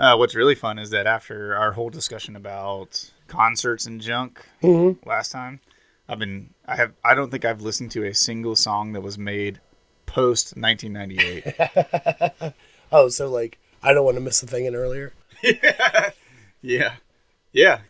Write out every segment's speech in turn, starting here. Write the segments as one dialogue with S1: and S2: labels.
S1: What's really fun is that after our whole discussion about concerts and junk last time, I don't think I've listened to a single song that was made post 1998.
S2: Oh, so like I don't want to miss a thing in earlier.
S1: Yeah,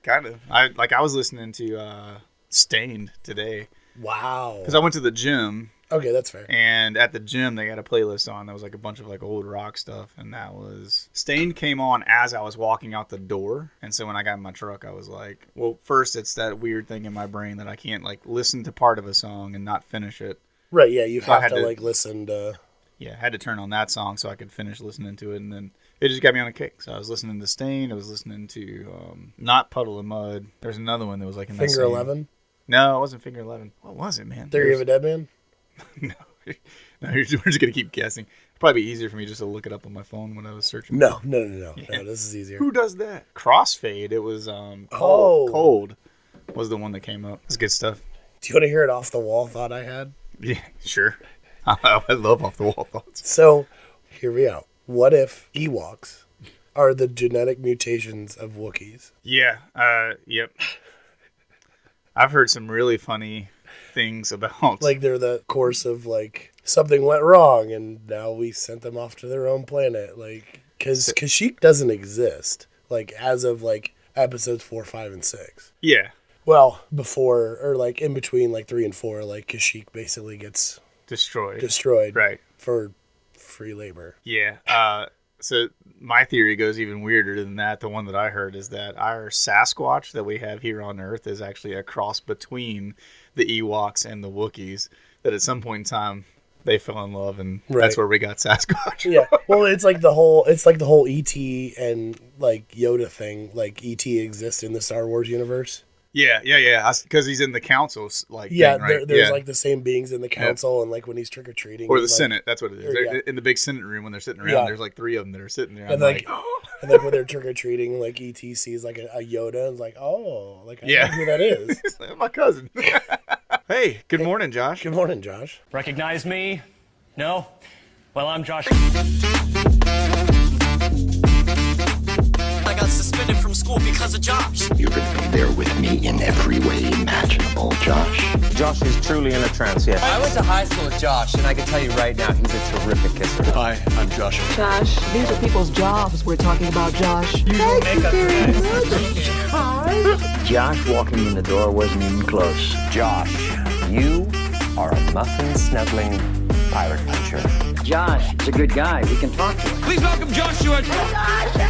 S1: kind of. I was listening to Stained today.
S2: Wow.
S1: Because I went to the gym.
S2: Okay, that's fair.
S1: And at the gym, they got a playlist on that was like a bunch of like old rock stuff. And that was... Stained came on as I was walking out the door. And so when I got in my truck, I was like... Well, first, it's that weird thing in my brain that I can't like listen to part of a song and not finish it.
S2: Right, yeah. You have to like listen to...
S1: Yeah, I had to turn on that song so I could finish listening to it. And then it just got me on a kick. So I was listening to Stained. I was listening to... not Puddle of Mud. There's another one that was like in
S2: Finger 11?
S1: No, it wasn't Finger 11. What was it, man?
S2: Theory of a Dead Man?
S1: No, we're just going to keep guessing. It'd probably be easier for me just to look it up on my phone when I was searching.
S2: No. Yeah. No, this is easier.
S1: Who does that? Crossfade. It was Cold was the one that came up. It's good stuff.
S2: Do you want to hear it off the wall thought I had?
S1: Yeah, sure. I love off the wall thoughts.
S2: So, hear me out. What if Ewoks are the genetic mutations of Wookiees?
S1: Yeah. Yep. I've heard some really funny things about...
S2: Like they're the course of like something went wrong and now we sent them off to their own planet. Like, because Kashyyyk doesn't exist. Like, as of like episodes 4, 5, and 6.
S1: Yeah.
S2: Well, before or like in between like 3 and 4, like Kashyyyk basically gets destroyed.
S1: Right.
S2: For free labor.
S1: Yeah. So my theory goes even weirder than that. The one that I heard is that our Sasquatch that we have here on Earth is actually a cross between the Ewoks and the Wookiees. That at some point in time they fell in love, and that's where we got Sasquatch.
S2: Yeah. Well, it's like the whole E.T. and like Yoda thing. Like E.T. exists in the Star Wars universe.
S1: Yeah. Because he's in the council's like
S2: thing,
S1: right?
S2: There's like the same beings in the council, and like when he's trick or treating,
S1: or the Senate. That's what it is. In the big Senate room when they're sitting around, there's like 3 of them that are sitting there.
S2: And and like when they're trick or treating, like E.T. sees like a Yoda and is like, oh, like I know who that is.
S1: My cousin. Hey, good morning, Josh.
S2: Good morning, Josh.
S3: Recognize me? No? Well, I'm Josh.
S4: I got suspended from school because of Josh.
S5: You're going to be there with me in every way imaginable, Josh.
S6: Josh is truly in a trance, yes.
S7: I went to high school with Josh, and I can tell you right now, he's a terrific kisser.
S8: Hi, I'm Josh.
S9: Josh, these are people's jobs we're talking about, Josh.
S7: Thank you very much.
S9: Hi.
S6: Josh walking in the door wasn't even close.
S7: Josh, you are a muffin-snuggling pirate puncher.
S6: Josh is a good guy. We can talk to him.
S3: Please welcome Joshua.
S7: Josh!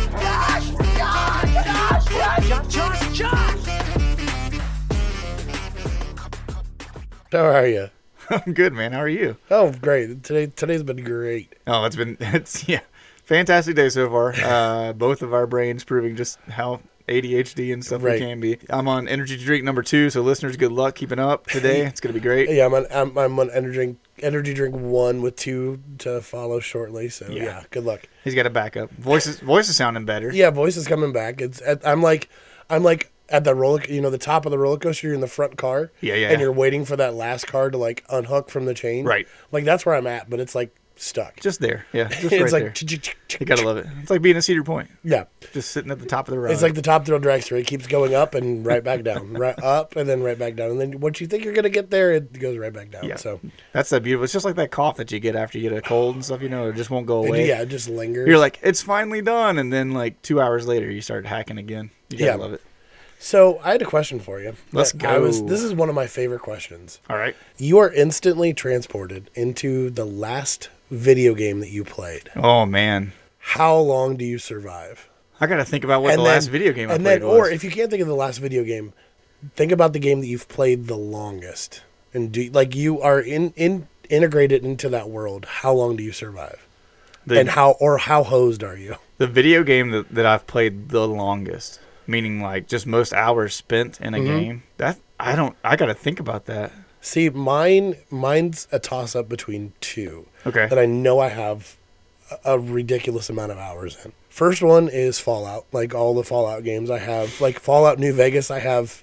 S2: How are you?
S1: I'm good, man. How are you?
S2: Oh, great. Today's been great.
S1: Oh, it's fantastic day so far. Both of our brains proving just how ADHD and stuff we can be. I'm on energy drink number 2, so listeners, good luck keeping up today. It's gonna be great.
S2: Yeah, I'm on energy drink 1 with 2 to follow shortly. So yeah, good luck.
S1: He's got a backup. Voice is sounding better.
S2: Yeah, voice is coming back. I'm like at the the top of the roller coaster. You're in the front car.
S1: Yeah.
S2: And you're waiting for that last car to like unhook from the chain.
S1: Right.
S2: Like that's where I'm at, but it's like stuck.
S1: Just there. Yeah. Just
S2: it's
S1: right
S2: like
S1: there. You gotta love it. It's like being at Cedar Point.
S2: Yeah.
S1: Just sitting at the top of the ride.
S2: It's like the Top Thrill dragster. It keeps going up and right back down, right up and then right back down, and then once you think you're gonna get there, it goes right back down.
S1: Yeah.
S2: So
S1: that's that beautiful. It's just like that cough that you get after you get a cold and stuff. It just won't go away.
S2: Yeah, it just lingers.
S1: You're like, it's finally done, and then like 2 hours later, you start hacking again. You gotta love it.
S2: So I had a question for you.
S1: Let's go.
S2: This is one of my favorite questions.
S1: All right.
S2: You are instantly transported into the last video game that you played.
S1: Oh man.
S2: How long do you survive?
S1: I gotta think about what last video game I played was.
S2: Or if you can't think of the last video game, think about the game that you've played the longest, and you are integrated into that world. How long do you survive? How hosed are you?
S1: The video game that I've played the longest, meaning like just most hours spent in a game. I gotta think about that.
S2: See, mine's a toss up between 2.
S1: Okay.
S2: That I know I have a ridiculous amount of hours in. First one is Fallout. Like all the Fallout games I have, like Fallout New Vegas, I have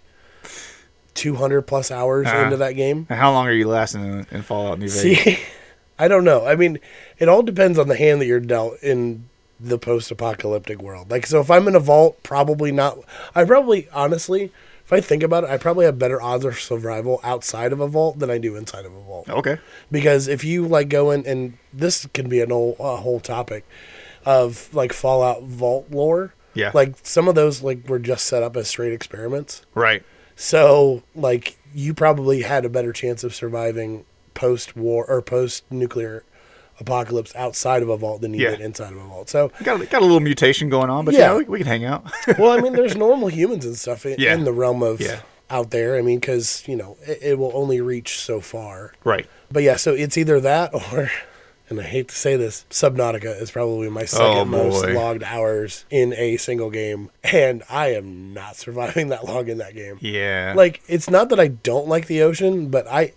S2: 200 plus hours into that game.
S1: How long are you lasting in Fallout New Vegas?
S2: See, I don't know. I mean, it all depends on the hand that you're dealt in the post-apocalyptic world. Like, so if I'm in a vault, probably not. I probably, honestly, if I think about it, I probably have better odds of survival outside of a vault than I do inside of a vault.
S1: Okay.
S2: Because if you like go in, and this can be a whole topic of like Fallout vault lore.
S1: Yeah.
S2: Like some of those like were just set up as straight experiments.
S1: Right.
S2: So like you probably had a better chance of surviving post-war or post-nuclear apocalypse outside of a vault than you did inside of a vault. So
S1: got a little mutation going on, but we can hang out.
S2: Well, I mean, there's normal humans and stuff in the realm of out there. I mean, because it will only reach so far.
S1: Right.
S2: But yeah, so it's either that or, and I hate to say this, Subnautica is probably my second most logged hours in a single game, and I am not surviving that long in that game.
S1: Yeah.
S2: Like, it's not that I don't like the ocean, but I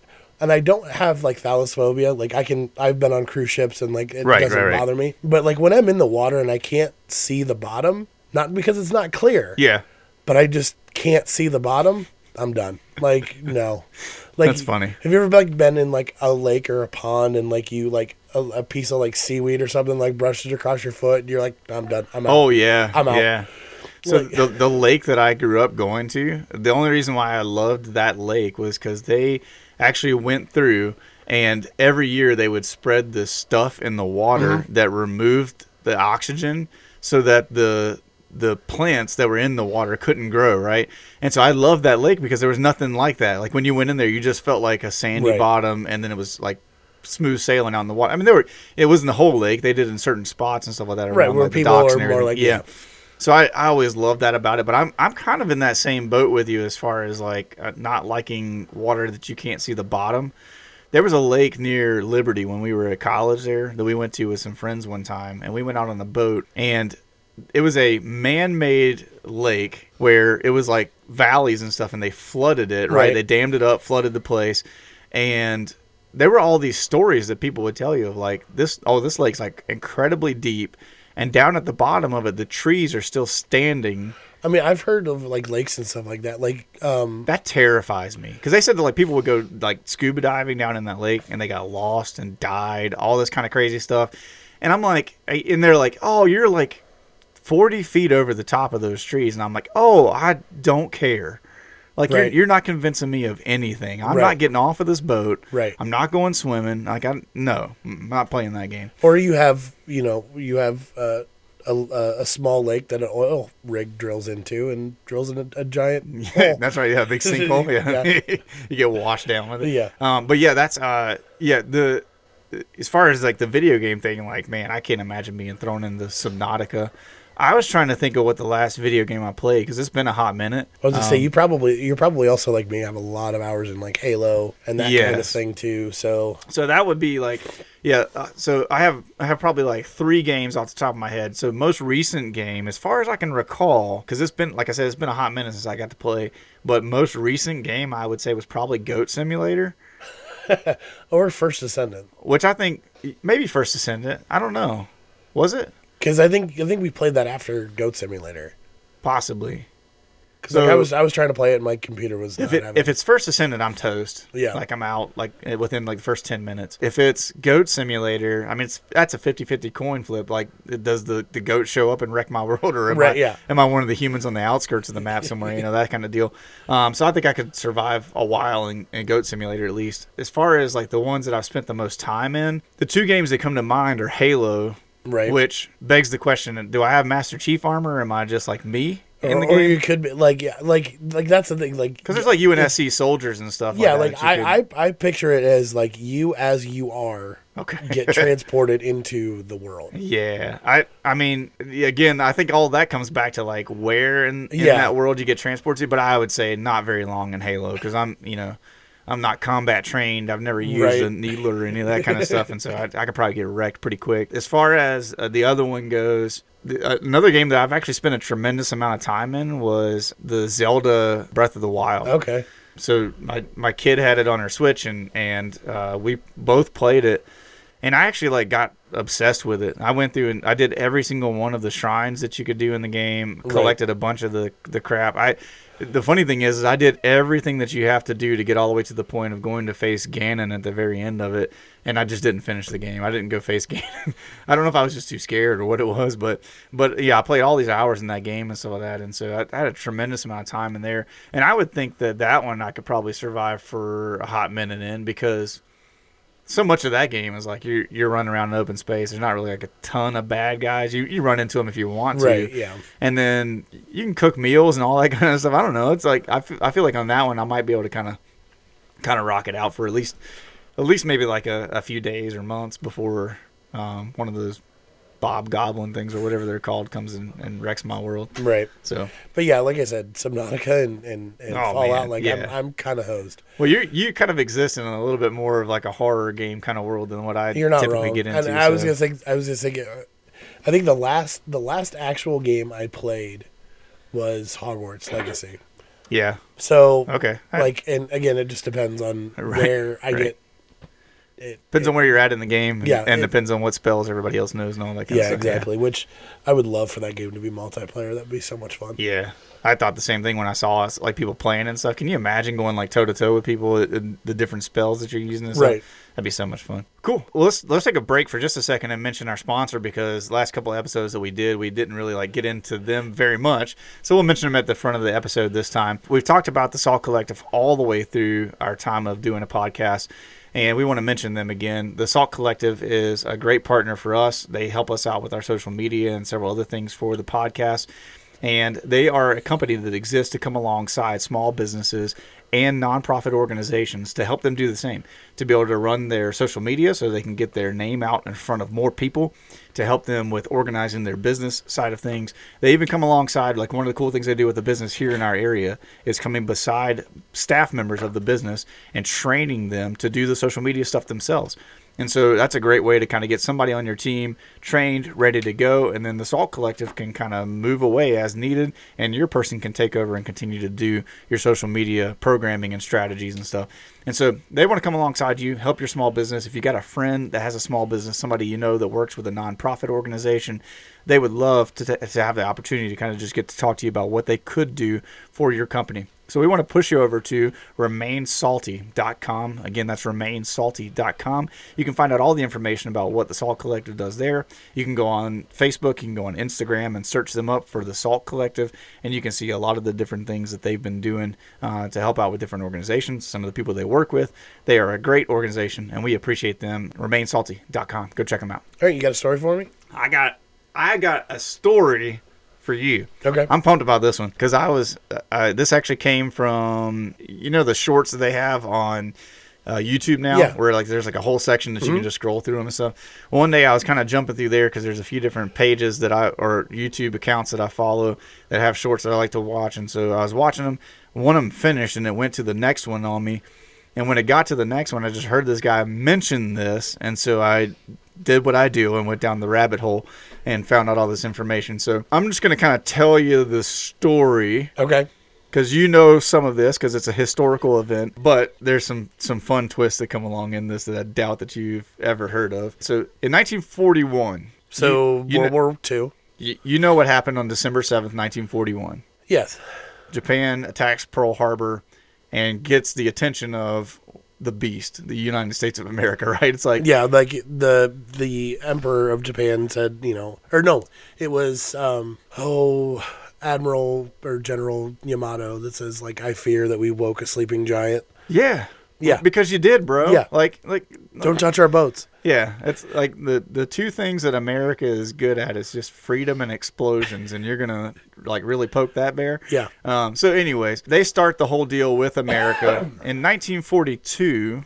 S2: don't have like thalassophobia. Like I've been on cruise ships and like it doesn't bother me. But like when I'm in the water and I can't see the bottom, not because it's not clear.
S1: Yeah.
S2: But I just can't see the bottom, I'm done. Like, no. Like,
S1: that's funny.
S2: Have you ever like been in like a lake or a pond and like you like a piece of like seaweed or something like brushes across your foot and you're like, I'm done. I'm out.
S1: Oh yeah.
S2: I'm out.
S1: Yeah. So
S2: Like,
S1: the lake that I grew up going to, the only reason why I loved that lake was because they actually went through and every year they would spread this stuff in the water that removed the oxygen so that the plants that were in the water couldn't grow, right? And so I loved that lake because there was nothing like that. Like when you went in there, you just felt like a sandy bottom, and then it was like smooth sailing out in the water. I mean, it wasn't the whole lake. They did in certain spots and stuff like that around,
S2: right, where
S1: like,
S2: people
S1: the docks
S2: are
S1: and
S2: more
S1: everything.
S2: like
S1: So I always loved that about it, but I'm kind of in that same boat with you as far as like not liking water that you can't see the bottom. There was a lake near Liberty when we were at college there that we went to with some friends one time, and we went out on the boat, and it was a man-made lake where it was like valleys and stuff, and they flooded it, right? They dammed it up, flooded the place, and there were all these stories that people would tell you of like this lake's like incredibly deep, and down at the bottom of it, the trees are still standing.
S2: I mean, I've heard of like lakes and stuff like that. Like
S1: that terrifies me because they said that like people would go like scuba diving down in that lake and they got lost and died, all this kind of crazy stuff. And I'm like, and they're like, oh, you're like 40 feet over the top of those trees, and I'm like, oh, I don't care. Like you're not convincing me of anything. I'm not getting off of this boat.
S2: Right.
S1: I'm not going swimming. Like I'm not playing that game.
S2: Or you have a small lake that an oil rig drills into and drills in a giant hole.
S1: That's right. Yeah, big sinkhole. Yeah. You get washed down with it.
S2: Yeah.
S1: But yeah, that's the as far as like the video game thing, like man, I can't imagine being thrown into Subnautica. I was trying to think of what the last video game I played because it's been a hot minute.
S2: I was gonna say you're probably also like me, have a lot of hours in like Halo and that kind of thing too. So
S1: that would be like so I have probably like 3 games off the top of my head. So most recent game, as far as I can recall, because it's been, like I said, it's been a hot minute since I got to play. But most recent game I would say was probably Goat Simulator.
S2: Or First Descendant,
S1: which I think maybe First Descendant. I don't know. Was it?
S2: Because I think we played that after Goat Simulator.
S1: Possibly.
S2: Because like, I was trying to play it and my computer was
S1: if it's First Descendant, I'm toast. Yeah. Like I'm out like within like the first 10 minutes. If it's Goat Simulator, I mean that's a 50-50 coin flip. Like does the goat show up and wreck my world, or am I one of the humans on the outskirts of the map somewhere? That kind of deal. So I think I could survive a while in Goat Simulator at least. As far as like the ones that I've spent the most time in, the 2 games that come to mind are Halo. Right. Which begs the question: do I have Master Chief armor, or am I just like me in the game?
S2: Or you could be like that's the thing, like
S1: because there's like UNSC soldiers and stuff.
S2: Yeah,
S1: like
S2: I picture it as like you as you are.
S1: Okay.
S2: Get transported into the world.
S1: Yeah, I mean, again, I think all of that comes back to like where in that world you get transported to. But I would say not very long in Halo because I'm not combat trained. I've never used a needler or any of that kind of stuff, and so I could probably get wrecked pretty quick. As far as the other one goes, another game that I've actually spent a tremendous amount of time in was the Zelda Breath of the Wild.
S2: Okay.
S1: So my kid had it on her Switch, and we both played it. And I actually like got obsessed with it. I went through and I did every single one of the shrines that you could do in the game, collected a bunch of the crap. The funny thing is I did everything that you have to do to get all the way to the point of going to face Ganon at the very end of it, and I just didn't finish the game. I didn't go face Ganon. I don't know if I was just too scared or what it was, but yeah, I played all these hours in that game and stuff like that, and so I had a tremendous amount of time in there. And I would think that one I could probably survive for a hot minute in, because so much of that game is like you're running around in open space. There's not really like a ton of bad guys. You run into them if you want to.
S2: Right, yeah.
S1: And then you can cook meals and all that kind of stuff. I don't know. It's like I feel like on that one I might be able to kind of rock it out for at least maybe like a few days or months before one of those Bob Goblin things or whatever they're called comes in and wrecks my world.
S2: Right.
S1: So,
S2: but yeah, like I said, Subnautica and Fallout,
S1: man, yeah.
S2: I'm kind of hosed.
S1: Well, you kind of exist in a little bit more of like a horror game kind of world than what I
S2: You're not
S1: typically
S2: wrong.
S1: get into.
S2: And I was gonna say, I think the last actual game I played was Hogwarts Legacy.
S1: Yeah.
S2: So
S1: okay,
S2: like, and again, it just depends on where I get.
S1: Depends on where you're at in the game, and
S2: it
S1: depends on what spells everybody else knows and all that kind of stuff.
S2: Exactly. Yeah. Which I would love for that game to be multiplayer. That'd be so much fun.
S1: Yeah, I thought the same thing when I saw like people playing and stuff. Can you imagine going like toe to toe with people, the different spells that you're using and stuff?
S2: Right.
S1: That'd be so much fun. Cool. Well, let's take a break for just a second and mention our sponsor, because last couple of episodes that we didn't really like get into them very much. So we'll mention them at the front of the episode this time. We've talked about the Salt Collective all the way through our time of doing a podcast, and we want to mention them again. The Salt Collective is a great partner for us. They help us out with our social media and several other things for the podcast. And they are a company that exists to come alongside small businesses and nonprofit organizations to help them do the same, to be able to run their social media so they can get their name out in front of more people, to help them with organizing their business side of things. They even come alongside, like one of the cool things they do with the business here in our area is coming beside staff members of the business and training them to do the social media stuff themselves. And so that's a great way to kind of get somebody on your team trained, ready to go, and then the Salt Collective can kind of move away as needed, and your person can take over and continue to do your social media programming and strategies and stuff. And so they want to come alongside you, help your small business. If you got a friend that has a small business, somebody you know that works with a nonprofit organization, they would love to have the opportunity to kind of just get to talk to you about what they could do for your company. So we want to push you over to RemainSalty.com. Again, that's RemainSalty.com. You can find out all the information about what the Salt Collective does there. You can go on Facebook, you can go on Instagram and search them up for the Salt Collective, and you can see a lot of the different things that they've been doing to help out with different organizations, some of the people they work with. They are a great organization, and we appreciate them. RemainSalty.com. Go check them out.
S2: All right, you got a story for me?
S1: I got a story for you.
S2: Okay.
S1: I'm pumped about this one because this actually came from, the shorts that they have on YouTube now, where like there's like a whole section that you can just scroll through them and stuff. One day I was kind of jumping through there because there's a few different pages or YouTube accounts that I follow that have shorts that I like to watch, and so I was watching them. One of them finished and it went to the next one on me, and when it got to the next one, I just heard this guy mention this, and so I did what I do and went down the rabbit hole and found out all this information. So I'm just going to kind of tell you the story.
S2: Okay.
S1: Because you know some of this because it's a historical event, but there's some fun twists that come along in this that I doubt that you've ever heard of. So in 1941.
S2: So World War II.
S1: You know what happened on December 7th, 1941.
S2: Yes.
S1: Japan attacks Pearl Harbor and gets the attention of the beast, the United States of America, right? It's like,
S2: yeah, like the Emperor of Japan said, it was Admiral or General Yamato that says, like, I fear that we woke a sleeping giant.
S1: Yeah,
S2: yeah,
S1: because you did, bro.
S2: Yeah,
S1: like
S2: don't touch our boats. Yeah,
S1: it's like the two things that America is good at is just freedom and explosions, and you're gonna like really poke that bear.
S2: Yeah.
S1: So, anyways, they start the whole deal with America in 1942.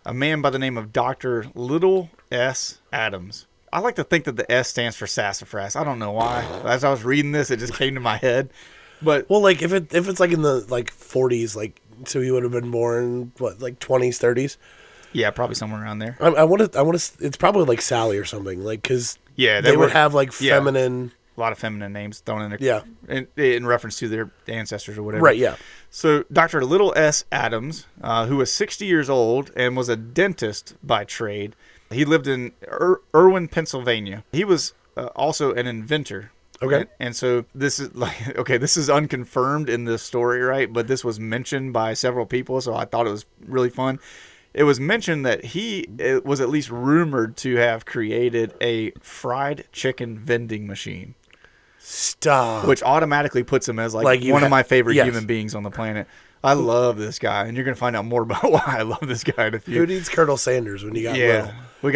S1: A man by the name of Dr. Little S. Adams. I like to think that the S stands for sassafras. I don't know why. As I was reading this, it just came to my head. But
S2: well, like if it's like in the like 40s, like so he would have been born like 20s, 30s.
S1: Yeah, probably somewhere around there.
S2: I want to. It's probably like Sally or something, like because they would have like feminine.
S1: A lot of feminine names thrown in there.
S2: Yeah,
S1: in reference to their ancestors or whatever.
S2: Right. Yeah.
S1: So Dr. Little S. Adams, who was 60 years old and was a dentist by trade, He lived in Irwin, Pennsylvania. He was also an inventor.
S2: Okay.
S1: And so this is like, okay, this is unconfirmed in this story, right? But this was mentioned by several people, so I thought it was really fun. It was mentioned that it was at least rumored to have created a fried chicken vending machine.
S2: Stop.
S1: Which automatically puts him as like one of my favorite
S2: yes.
S1: human beings on the planet. I love this guy, and you're going to find out more about why I love this guy in a few.
S2: Who needs Colonel Sanders when you got little?
S1: We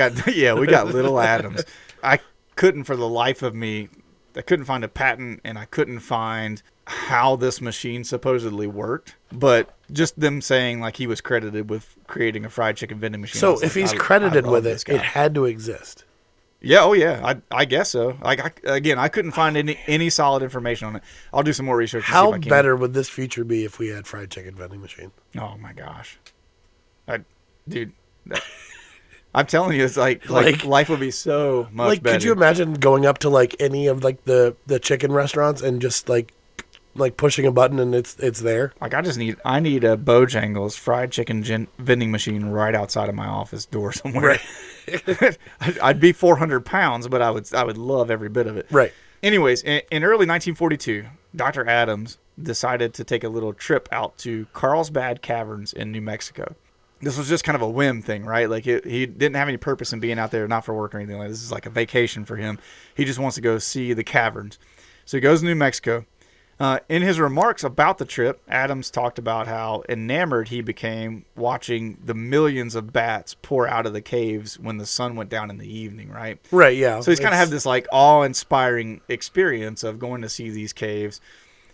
S1: got little Adams. I couldn't for the life of me, I couldn't find a patent, and I couldn't find how this machine supposedly worked. But just them saying like he was credited with creating a fried chicken vending machine.
S2: So if he's credited with it,
S1: guy.
S2: it had to exist.
S1: Yeah, oh yeah, I guess so. Like I couldn't find any solid information on it. I'll do some more research.
S2: How
S1: see if I can.
S2: better would this feature be if we had fried chicken vending machine?
S1: Oh my gosh, dude, I'm telling you, it's like life would be so much better.
S2: Could you imagine going up to like any of like the chicken restaurants and just like pushing a button and it's there?
S1: Like I need a Bojangles fried chicken vending machine right outside of my office door somewhere.
S2: Right.
S1: I'd be 400 pounds, but I would love every bit of it.
S2: Right.
S1: Anyways, in early 1942, Dr. Adams decided to take a little trip out to Carlsbad Caverns in New Mexico. This was just kind of a whim thing, right? Like he didn't have any purpose in being out there, not for work or anything like this. This is like a vacation for him. He just wants to go see the caverns. So he goes to New Mexico. In his remarks about the trip, Adams talked about how enamored he became watching the millions of bats pour out of the caves when the sun went down in the evening, right?
S2: Right, yeah.
S1: So he's kind of had this like awe-inspiring experience of going to see these caves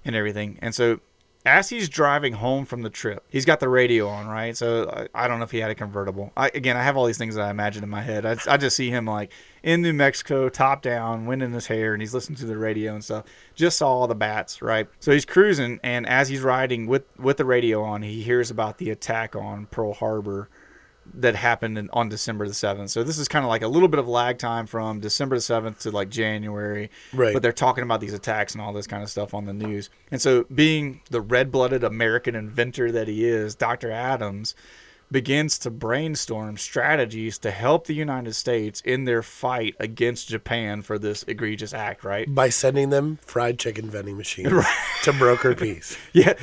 S1: and everything. And so as he's driving home from the trip, he's got the radio on, right? So I don't know if he had a convertible. I have all these things that I imagine in my head. I just see him like in New Mexico, top down, wind in his hair, and he's listening to the radio and stuff. Just saw all the bats, right? So he's cruising, and as he's riding with the radio on, he hears about the attack on Pearl Harbor that happened on December the 7th. So this is kind of like a litlittle bit of lag time from December the 7th to like January.
S2: Right.
S1: But they're talking about these attacks and all this kind of stuff on the news. And so being the red-blooded American inventor that he is, Dr. Adams begins to brainstorm strategies to help the United States in their fight against Japan for this egregious act, right?
S2: By sending them fried chicken vending machines to broker peace.
S1: Yeah,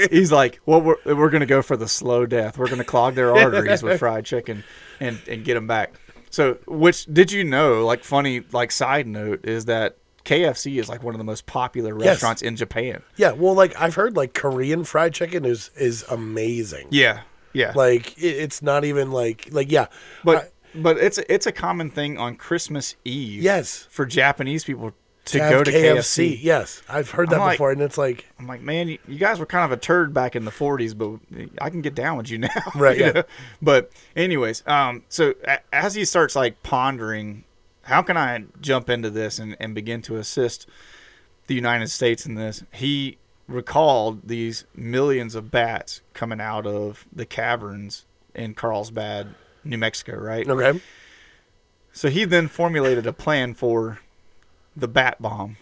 S1: he's like, well, we're going to go for the slow death. We're going to clog their arteries with fried chicken and get them back. So, which did you know? Like funny, like side note is that KFC is like one of the most popular restaurants in Japan.
S2: Yeah, well, like I've heard like Korean fried chicken is amazing.
S1: Yeah. Yeah,
S2: like it's not even like yeah,
S1: but it's a common thing on Christmas Eve.
S2: Yes,
S1: for Japanese people to go to KFC.
S2: Yes, I've heard that before, and it's like
S1: I'm like, man, you guys were kind of a turd back in the 40s, but I can get down with you now,
S2: right?
S1: You
S2: yeah.
S1: know? But anyways, so as he starts like pondering, how can I jump into this and begin to assist the United States in this, he recalled these millions of bats coming out of the caverns in Carlsbad, New Mexico, right?
S2: Okay.
S1: So he then formulated a plan for the bat bomb.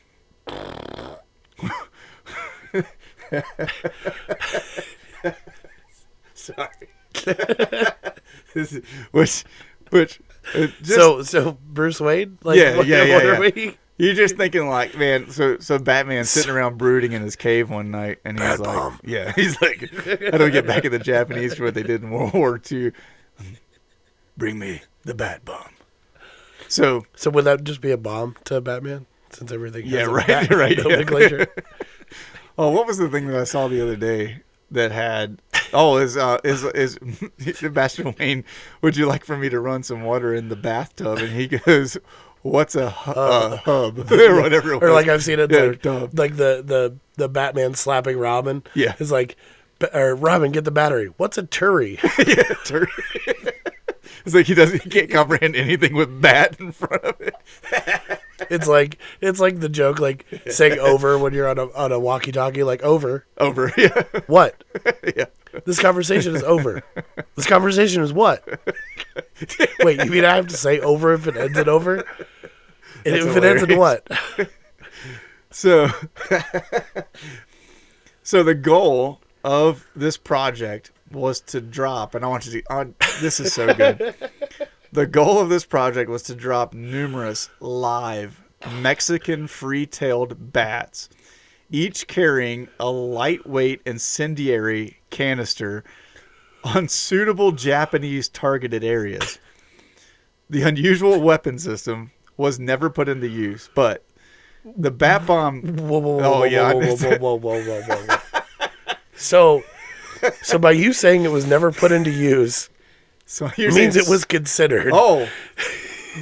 S1: Sorry.
S2: So Bruce Wayne? Like,
S1: yeah. You're just thinking like, man, so Batman's sitting around brooding in his cave one night, and he's like,
S2: bomb.
S1: he's like, how do we get back at the Japanese for what they did in World War II? Bring me the bat bomb. So
S2: would that just be a bomb to Batman, since everything?
S1: Yeah,
S2: has a
S1: right,
S2: bat
S1: right.
S2: nomenclature?
S1: Oh, what was the thing that I saw the other day that had? Oh, is Sebastian Wayne? Would you like for me to run some water in the bathtub? And he goes, what's a hub or whatever it was.
S2: Or like I've seen it,
S1: Yeah,
S2: like the Batman slapping Robin.
S1: Yeah,
S2: it's like, or Robin, get the battery. What's a turry?
S1: Yeah, turry. It's like he can't comprehend anything with bat in front of it.
S2: It's like the joke, like saying over when you're on a walkie-talkie, like over.
S1: Yeah.
S2: What?
S1: Yeah.
S2: This conversation is over. This conversation is what? Wait, you mean I have to say over if it ends in over? And
S1: That's
S2: if it ends in what?
S1: So the goal of this project was to drop, and I want you to, this is so good, The goal of this project was to drop numerous live Mexican free-tailed bats, each carrying a lightweight incendiary canister on suitable Japanese targeted areas. The unusual weapon system was never put into use, but the bat bomb...
S2: Whoa. So by you saying it was never put into use,
S1: So
S2: means it was considered.
S1: Oh,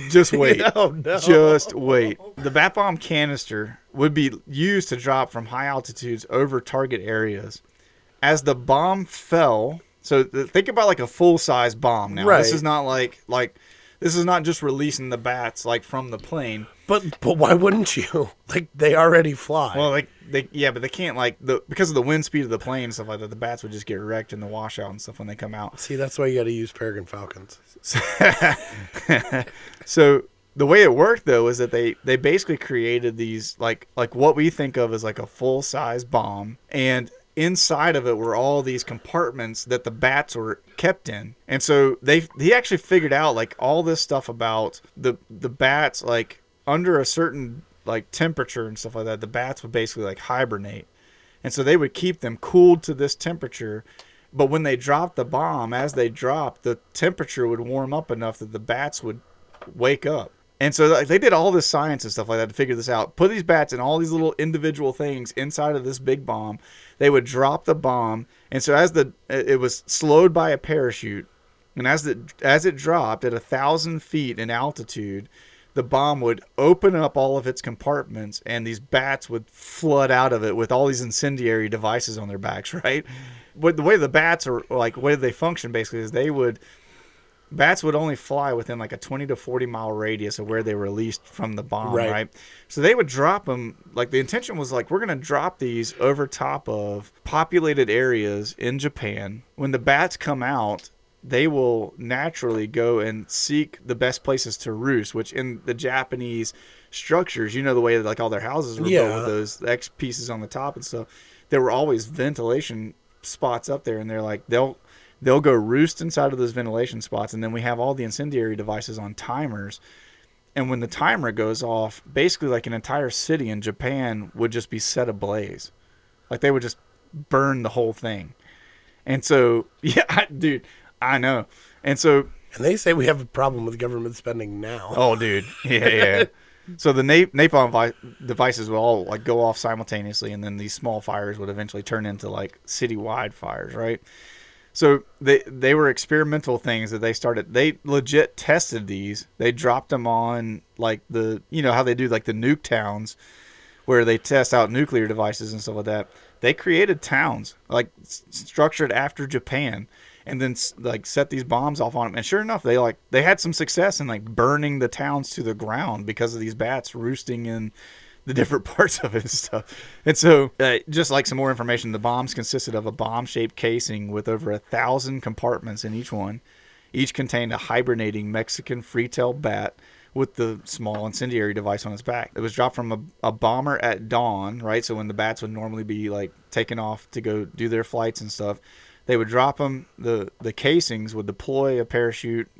S1: just wait.
S2: No.
S1: Just wait. The bat bomb canister would be used to drop from high altitudes over target areas. As the bomb fell, so think about like a full-size bomb now.
S2: Right.
S1: This is not like this is not just releasing the bats like from the plane.
S2: But why wouldn't you? Like, they already fly.
S1: Well, but they can't because of the wind speed of the plane and stuff like that. The bats would just get wrecked in the washout and stuff when they come out.
S2: See, that's why you got to use Peregrine Falcons.
S1: So the way it worked though is that they basically created these like what we think of as like a full size bomb, and inside of it were all these compartments that the bats were kept in. And so he actually figured out like all this stuff about the bats, like under a certain like temperature and stuff like that, the bats would basically like hibernate. And so they would keep them cooled to this temperature. But when they dropped the bomb, as they dropped, the temperature would warm up enough that the bats would wake up. And so like, they did all this science and stuff like that to figure this out. Put these bats in all these little individual things inside of this big bomb. They would drop the bomb. And so as it was slowed by a parachute, and as it dropped at 1,000 feet in altitude, the bomb would open up all of its compartments, and these bats would flood out of it with all these incendiary devices on their backs, right? But the way the bats are, like, the way they function basically is bats would only fly within like a 20 to 40 mile radius of where they were released from the bomb, right? So they would drop them, like the intention was like, we're going to drop these over top of populated areas in Japan. When the bats come out, they will naturally go and seek the best places to roost, which in the Japanese structures, you know, the way that like all their houses were built with those X pieces on the top and stuff, there were always ventilation spots up there, and they're like, they'll go roost inside of those ventilation spots, and then we have all the incendiary devices on timers. And when the timer goes off, basically like an entire city in Japan would just be set ablaze. Like they would just burn the whole thing. And so, yeah, dude, I know. And so...
S2: And they say we have a problem with government spending now.
S1: Oh, dude. Yeah. So the napalm devices would all like go off simultaneously, and then these small fires would eventually turn into like citywide fires, right? So they were experimental things that they started. They legit tested these. They dropped them on like you know how they do like the nuke towns where they test out nuclear devices and stuff like that. They created towns like structured after Japan, and then like set these bombs off on them. And sure enough, they had some success in like burning the towns to the ground because of these bats roosting in the different parts of it and stuff. And so just like some more information, the bombs consisted of a bomb-shaped casing with over 1,000 compartments in each one. Each contained a hibernating Mexican free-tailed bat with the small incendiary device on its back. It was dropped from a bomber at dawn, right? So when the bats would normally be like taken off to go do their flights and stuff, they would drop them. The casings would deploy a parachute.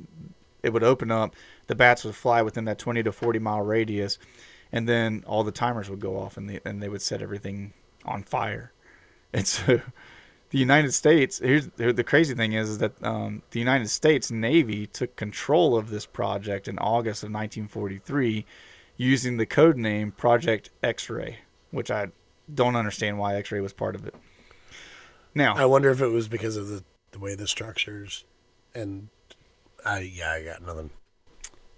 S1: It would open up. The bats would fly within that 20 to 40 mile radius. And then all the timers would go off, and they would set everything on fire. And so the United States, the crazy thing is that the United States Navy took control of this project in August of 1943 using the code name Project X-Ray, which I don't understand why X-Ray was part of it. Now,
S2: I wonder if it was because of the way the structures, and I got nothing.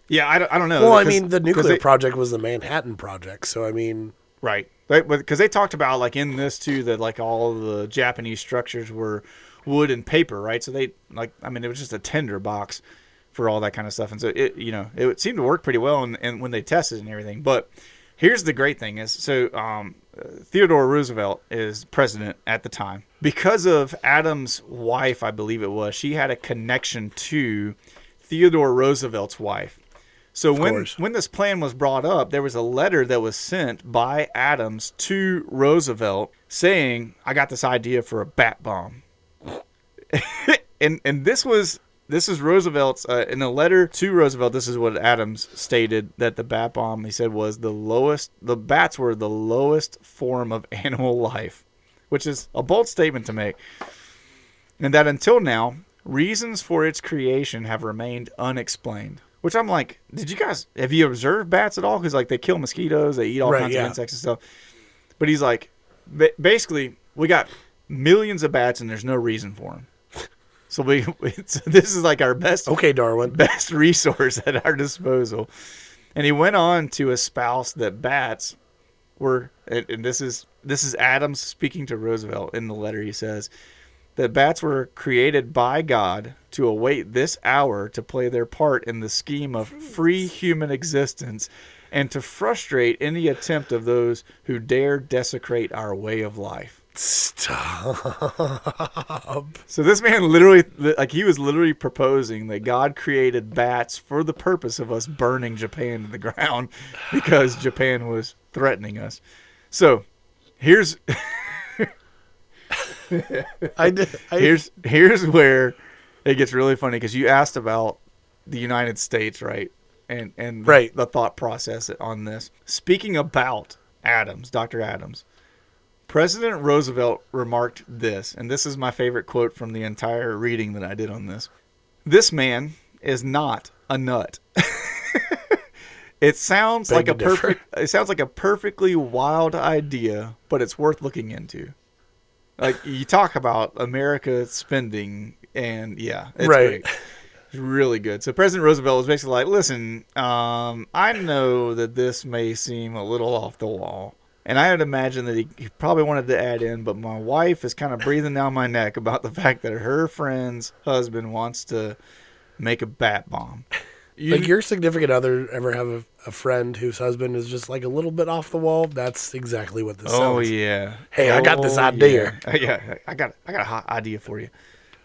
S1: Yeah, I don't know.
S2: Well, I mean, the nuclear project was the Manhattan Project, so I mean...
S1: Right. Because they talked about, like, in this, too, that, like, all the Japanese structures were wood and paper, right? So they, like, I mean, it was just a tinder box for all that kind of stuff. And so, it seemed to work pretty well and when they tested and everything. But here's the great thing is, so Theodore Roosevelt is president at the time. Because of Adams' wife, I believe it was, she had a connection to Theodore Roosevelt's wife. So when this plan was brought up, there was a letter that was sent by Adams to Roosevelt saying, I got this idea for a bat bomb. and this was This is Roosevelt's, in a letter to Roosevelt, this is what Adams stated, that the bat bomb, he said, was the bats were the lowest form of animal life, which is a bold statement to make. And that until now, reasons for its creation have remained unexplained. Which I'm like, have you observed bats at all? Because like they kill mosquitoes, they eat all kinds of insects and stuff. But he's like, basically, we got millions of bats and there's no reason for them. So this is like our best resource at our disposal. And he went on to espouse that bats were, and this is Adams speaking to Roosevelt in the letter. He says that bats were created by God to await this hour to play their part in the scheme of free human existence and to frustrate any attempt of those who dare desecrate our way of life.
S2: Stop.
S1: So this man literally, like he was literally proposing that God created bats for the purpose of us burning Japan to the ground because Japan was threatening us. So here's here's where it gets really funny, because you asked about the United States, right? And
S2: right.
S1: The thought process on this. Speaking about Adams, Dr. Adams, President Roosevelt remarked this, and this is my favorite quote from the entire reading that I did on this. "This man is not a nut." It sounds like a perfectly wild idea, but it's worth looking into. Like, you talk about America spending, and yeah, it's great. It's really good. So President Roosevelt was basically like, listen, I know that this may seem a little off the wall, and I would imagine that he probably wanted to add in, but my wife is kind of breathing down my neck about the fact that her friend's husband wants to make a bat bomb.
S2: Like, your significant other ever have a friend whose husband is just like a little bit off the wall? That's exactly what this sounds.
S1: Oh, yeah.
S2: Hey, I got this idea.
S1: Yeah, I got a hot idea for you.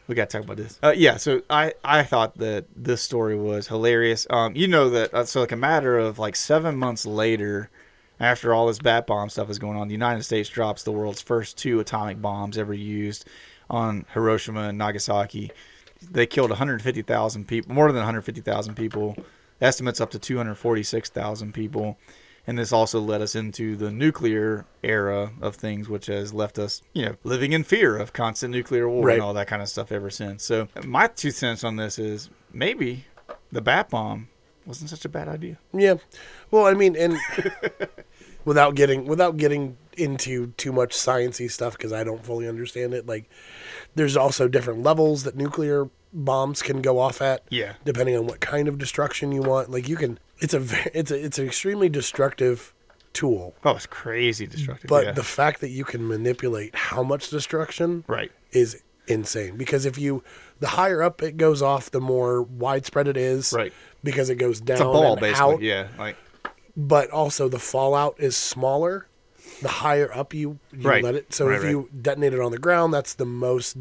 S1: We got to talk about this. So I thought that this story was hilarious. You know that, so like a matter of like 7 months later, after all this bat bomb stuff is going on, the United States drops the world's first 2 atomic bombs ever used on Hiroshima and Nagasaki. They killed 150,000 people, more than 150,000 people. Estimates up to 246,000 people. And this also led us into the nuclear era of things, which has left us, living in fear of constant nuclear war and all that kind of stuff ever since. So my 2 cents on this is maybe the bat bomb wasn't such a bad idea.
S2: Yeah. Well, I mean, and without getting into too much sciencey stuff, because I don't fully understand it, like, there's also different levels that nuclear bombs can go off at.
S1: Yeah.
S2: Depending on what kind of destruction you want. Like, it's an extremely destructive tool.
S1: Oh, it's crazy destructive.
S2: But the fact that you can manipulate how much destruction is insane. Because the higher up it goes off, the more widespread it is.
S1: Right.
S2: Because it goes down
S1: it's a ball,
S2: and
S1: basically.
S2: out.
S1: Yeah. Like.
S2: But also the fallout is smaller the higher up you let it. So if you detonate it on the ground, that's the most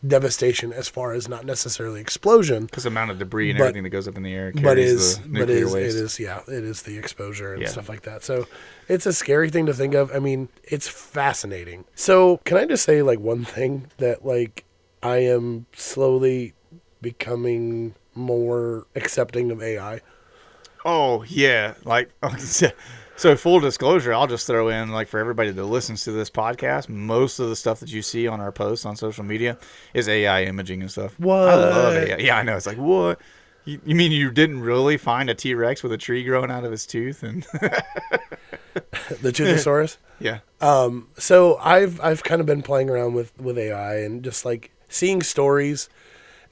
S2: devastation as far as not necessarily explosion.
S1: Because the amount of debris and everything that goes up in the air
S2: waste. It is the exposure and stuff like that. So it's a scary thing to think of. I mean, it's fascinating. So can I just say, like, one thing that, like, I am slowly becoming more accepting of AI?
S1: Oh, yeah. Like, so full disclosure, I'll just throw in, like, for everybody that listens to this podcast, most of the stuff that you see on our posts on social media is AI imaging and stuff.
S2: What?
S1: I love AI. Yeah, I know. It's like, what? You mean you didn't really find a T-Rex with a tree growing out of his tooth? And
S2: the Toothosaurus?
S1: Yeah.
S2: So I've kind of been playing around with AI and just, like, seeing stories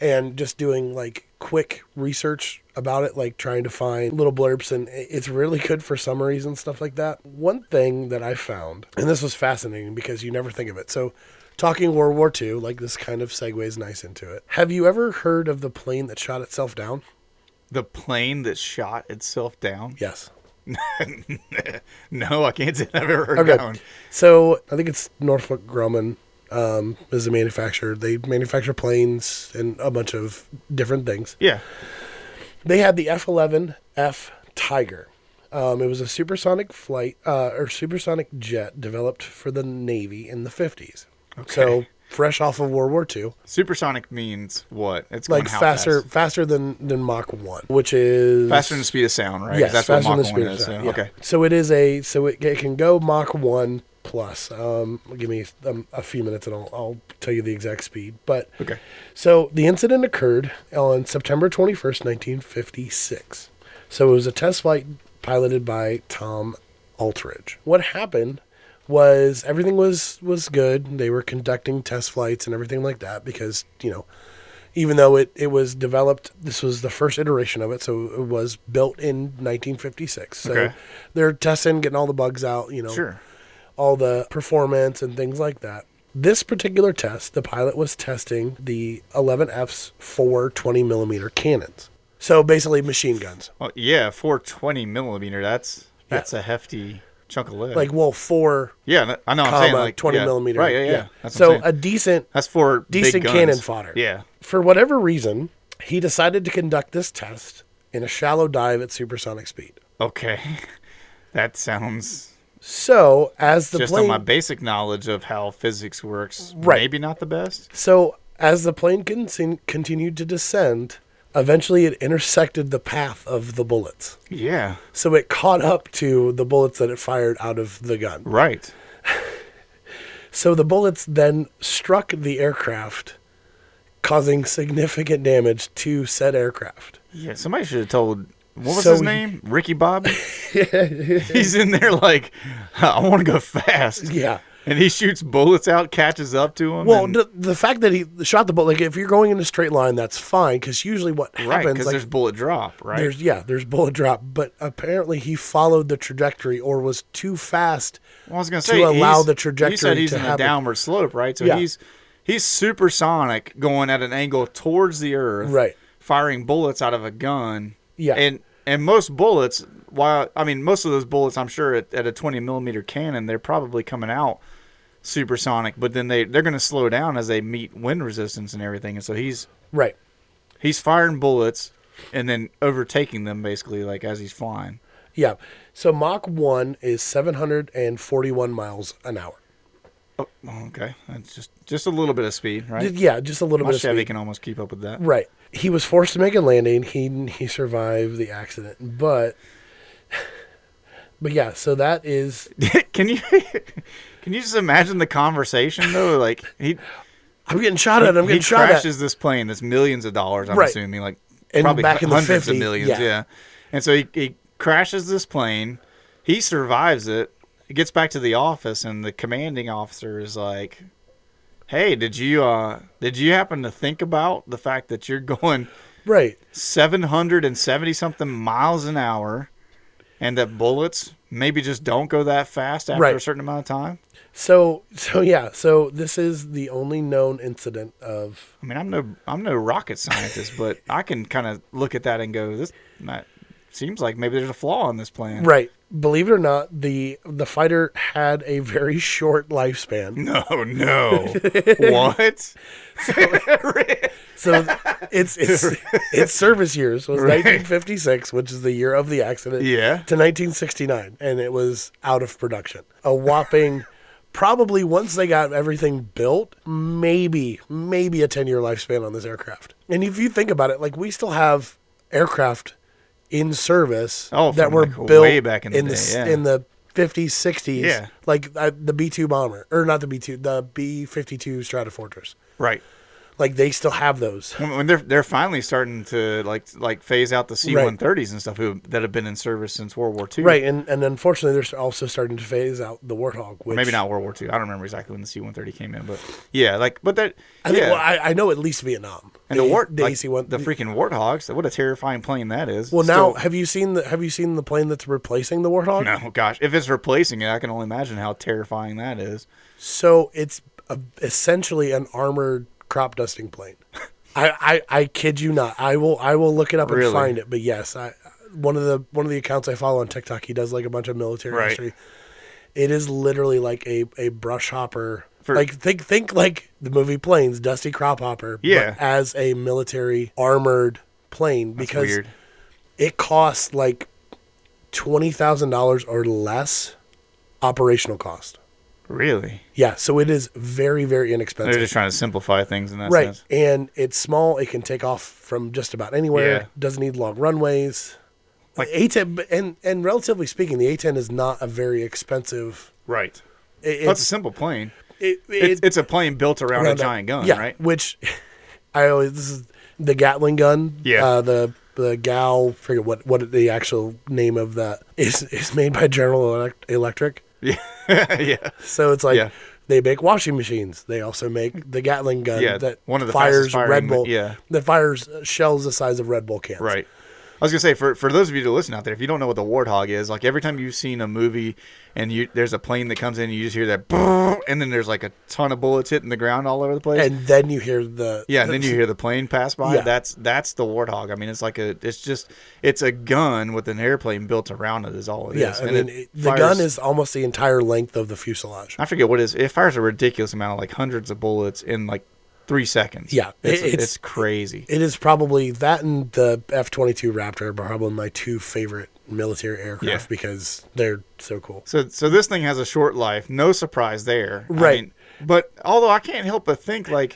S2: and just doing, like, quick research about it, like trying to find little blurbs, and it's really good for summaries and stuff like that. One thing that I found, and this was fascinating because you never think of it. So talking World War II, like, this kind of segues nice into it. Have you ever heard of the plane that shot itself down?
S1: The plane that shot itself down?
S2: Yes.
S1: No, I can't say I've ever heard of that one.
S2: So I think it's Northrop Grumman is the manufacturer. They manufacture planes and a bunch of different things.
S1: Yeah.
S2: They had the F-11F Tiger. It was a supersonic supersonic jet developed for the Navy in the 50s.
S1: Okay.
S2: So fresh off of World War II.
S1: Supersonic means what? It's going
S2: Like
S1: how
S2: faster than Mach 1, which is
S1: faster than the speed of sound, right?
S2: Yes,
S1: That's
S2: faster
S1: what
S2: than
S1: Mach
S2: the
S1: 1
S2: speed of
S1: is.
S2: sound.
S1: So,
S2: Yeah.
S1: okay.
S2: So it can go Mach 1 plus. Give me a few minutes and I'll tell you the exact speed. But
S1: Okay.
S2: so the incident occurred on September 21st, 1956. So it was a test flight piloted by Tom Aldridge. What happened was everything was good. They were conducting test flights and everything like that because, even though it was developed, this was the first iteration of it, so it was built in 1956. So
S1: Okay.
S2: they're testing, getting all the bugs out,
S1: Sure.
S2: all the performance and things like that. This particular test, the pilot was testing the 11F's 4 20-millimeter cannons. So basically machine guns.
S1: Well, yeah, 420 millimeter. That's a hefty chunk of lead.
S2: Like, well, 4,
S1: yeah, I know. I'm saying like
S2: 20
S1: yeah.
S2: millimeter.
S1: Right. Yeah. That's what
S2: So
S1: I'm saying.
S2: a decent
S1: That's for
S2: decent
S1: big guns.
S2: cannon fodder.
S1: Yeah.
S2: For whatever reason, he decided to conduct this test in a shallow dive at supersonic speed.
S1: Okay. That sounds
S2: So as the
S1: just
S2: plane,
S1: on my basic knowledge of how physics works.
S2: Right.
S1: Maybe not the best.
S2: so as the plane continued to descend, eventually it intersected the path of the bullets.
S1: Yeah.
S2: So it caught up to the bullets that it fired out of the gun.
S1: Right.
S2: So the bullets then struck the aircraft, causing significant damage to said aircraft.
S1: Yeah. Somebody should have told. What was
S2: So
S1: his name? Ricky Bobby. He's in there like, I want to go fast.
S2: Yeah.
S1: And he shoots bullets out, catches up to him.
S2: Well,
S1: and,
S2: the fact that he shot the bullet, like if you're going in a straight line, that's fine because usually what
S1: right,
S2: happens,
S1: because
S2: like
S1: there's bullet drop, right?
S2: there's bullet drop, but apparently he followed the trajectory or was too fast.
S1: Well, I was going
S2: to
S1: say
S2: allow
S1: he's-
S2: the trajectory
S1: You said he's
S2: to
S1: in a
S2: happen.
S1: downward slope, right? So
S2: Yeah.
S1: he's supersonic, going at an angle towards the earth,
S2: Right.
S1: Firing bullets out of a gun.
S2: Yeah.
S1: And most bullets, most of those bullets, I'm sure at a 20 millimeter cannon, they're probably coming out supersonic, but then they're going to slow down as they meet wind resistance and everything. And so he's
S2: Right.
S1: firing bullets and then overtaking them basically like as he's flying.
S2: Yeah. So Mach 1 is 741 miles an hour.
S1: Oh, okay. That's just a little bit of speed, right?
S2: Yeah, just a little
S1: My
S2: bit of
S1: Chevy
S2: speed.
S1: can almost keep up with that.
S2: Right. He was forced to make a landing. He survived the accident, but yeah. So that is.
S1: Can you just imagine the conversation though? Like
S2: I'm getting shot at. I'm
S1: he
S2: getting shot at.
S1: crashes this plane that's millions of dollars. I'm
S2: Right.
S1: assuming like
S2: And
S1: probably
S2: back in the
S1: hundreds
S2: 50s,
S1: of millions.
S2: yeah.
S1: Yeah. And so he crashes this plane. He survives it. He gets back to the office, and the commanding officer is like, "Hey, did you happen to think about the fact that you're going
S2: Right.
S1: 770 something miles an hour, and that bullets maybe just don't go that fast after
S2: Right.
S1: a certain amount of time?"
S2: So yeah. So this is the only known incident of.
S1: I mean, I'm no rocket scientist, but I can kind of look at that and go, that seems like maybe there's a flaw in this plan.
S2: Right. Believe it or not, the fighter had a very short lifespan.
S1: No. What?
S2: So its service years was 1956, which is the year of the accident,
S1: Yeah.
S2: to 1969, and it was out of production. A whopping, probably once they got everything built, maybe a 10-year lifespan on this aircraft. And if you think about it, like we still have aircraft in service that
S1: from,
S2: were
S1: like,
S2: built
S1: way back in the day, yeah.
S2: in the 50s, 60s,
S1: Yeah.
S2: like the B-2 bomber, or not the B-2, the B-52 Stratofortress.
S1: Right.
S2: Like they still have those.
S1: When they're finally starting to like phase out the C-130s and stuff that have been in service since World War II.
S2: Right, and unfortunately, they're also starting to phase out the Warthog. Which,
S1: Maybe not World War II. I don't remember exactly when the C-130 came in, but yeah, but that.
S2: I think,
S1: yeah.
S2: well, I know at least Vietnam.
S1: And the
S2: AC-1,
S1: the freaking Warthogs. What a terrifying plane that is.
S2: Well,
S1: Still-
S2: now have you seen the plane that's replacing the Warthog?
S1: No, gosh, if it's replacing it, I can only imagine how terrifying that is.
S2: So it's essentially an armored crop dusting plane. I kid you not. I will look it up and
S1: Really?
S2: find it. But yes, one of the accounts I follow on TikTok, he does like a bunch of military
S1: Right.
S2: history. It is literally like a brush hopper.
S1: For-
S2: like think like the movie Planes, Dusty Crop Hopper,
S1: Yeah.
S2: but as a military armored plane
S1: That's
S2: because
S1: weird.
S2: it costs like $20,000 or less operational cost.
S1: Really?
S2: Yeah, so it is very, very inexpensive.
S1: They're just trying to simplify things in that
S2: Right,
S1: sense.
S2: and it's small. It can take off from just about anywhere.
S1: Yeah.
S2: Doesn't need long runways.
S1: Like-
S2: A10, and relatively speaking, the A10 is not a very expensive.
S1: Right.
S2: It,
S1: That's a simple plane.
S2: it,
S1: It's a plane built around a giant gun,
S2: yeah,
S1: right?
S2: Which this is the Gatling gun.
S1: Yeah.
S2: The Gal, forget what the actual name of that is made by General Electric.
S1: Yeah. Yeah.
S2: So it's like
S1: Yeah.
S2: they make washing machines. They also make the Gatling gun
S1: Yeah,
S2: that
S1: one of the
S2: fires
S1: fastest firing
S2: Red Bull.
S1: yeah.
S2: That fires shells the size of Red Bull cans.
S1: Right. I was gonna say for those of you that listen out there, if you don't know what the Warthog is, like every time you've seen a movie and there's a plane that comes in, and you just hear that, brrr, and then there's like a ton of bullets hitting the ground all over the place.
S2: And then you hear the
S1: Yeah, and then you hear the plane pass by.
S2: Yeah.
S1: That's the Warthog. I mean, it's a gun with an airplane built around it. Is all it
S2: yeah.
S1: is.
S2: I
S1: And
S2: mean,
S1: it
S2: the
S1: fires-
S2: gun is almost the entire length of the fuselage.
S1: I forget what it is. It fires a ridiculous amount of like hundreds of bullets in like 3 seconds.
S2: Yeah,
S1: it's crazy.
S2: It is probably that and the F-22 Raptor are probably my two favorite military aircraft
S1: Yeah.
S2: because they're so cool.
S1: So this thing has a short life. No surprise there.
S2: Right.
S1: But although I can't help but think like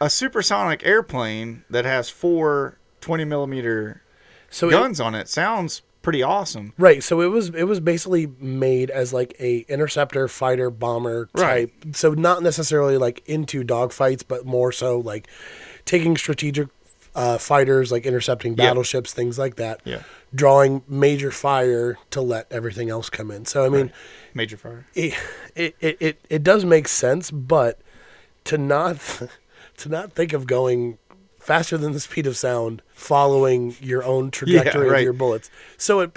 S1: a supersonic airplane that has 4 20-millimeter
S2: So
S1: guns on it sounds pretty awesome.
S2: Right, so it was basically made as like a interceptor fighter bomber type.
S1: Right.
S2: So not necessarily like into dogfights, but more so like taking strategic fighters, like intercepting
S1: Yeah.
S2: battleships, things like that.
S1: Yeah.
S2: Drawing major fire to let everything else come in. So I mean,
S1: Major fire.
S2: it does make sense, but to not think of going faster than the speed of sound, following your own trajectory
S1: right.
S2: of your bullets. So